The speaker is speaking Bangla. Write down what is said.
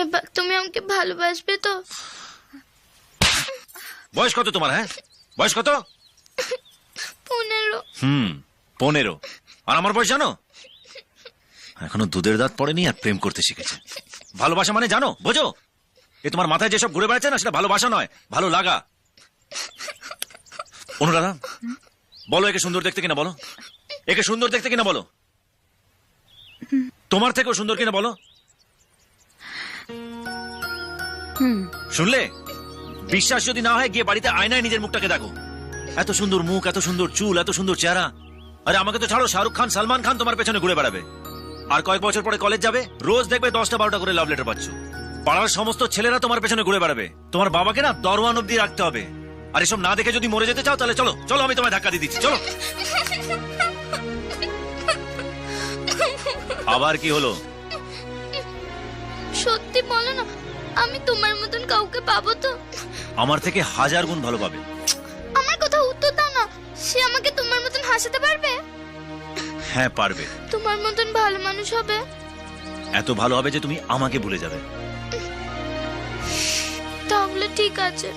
এবার তুমি আমাকে ভালোবাসবে তো? বয়স কত তোমার? হ্যাঁ, বয়স কত? 15। 15। আর আমার বয়স জানো? এখনো দুধের দাঁত পড়েনি আর প্রেম করতে শিখেছে। ভালোবাসা মানে জানো, বোঝো? এ তোমার মাথায় যেসব ঘুরে বেড়াচ্ছে না, সেটা ভালোবাসা নয়, ভালো লাগা। অনুরাধা, বলো একে সুন্দর দেখতে কিনা বলো। একে সুন্দর দেখতে কিনা বলো। তোমার থেকেও সুন্দর কিনা বলো। শুনলে? বিশ্বাস যদি না হয় গিয়ে বাড়িতে আয়নায় নিজের মুখটাকে দেখো। এত সুন্দর মুখ, এত সুন্দর চুল, এত সুন্দর চেহারা। আরে আমাকে তো ছাড়ো, শাহরুখ খান, সালমান খান তোমার পেছনে ঘুরে বেড়াবে। আর কয়েক বছর পরে কলেজ যাবে, রোজ দেখবে 10টা-12টা করে লাভ লেটার পাচ্ছ। পাড়ার সমস্ত ছেলেরা তোমার পেছনে ঘুরে বেড়াবে। তোমার বাবাকে না দরওয়ান অব্দি রাখতে হবে। আর এসব না দেখে যদি মরে যেতে চাও তাহলে চলো চলো, আমি তোমায় ধাক্কা দিয়ে দিচ্ছি, চলো। আবার কি হলো? সত্যি বলো না, আমি তোমার মতন কাউকে পাবো তো? আমার থেকে 1000 গুণ ভালো পাবে। আমার কথা উত্তর দাও না। সে আমাকে তোমার মতন হাসাতে পারবে? হ্যাঁ পারবে। তোমার মতন ভালো মানুষ হবে? এত ভালো হবে যে তুমি আমাকে ভুলে যাবে। তাহলে ঠিক আছে।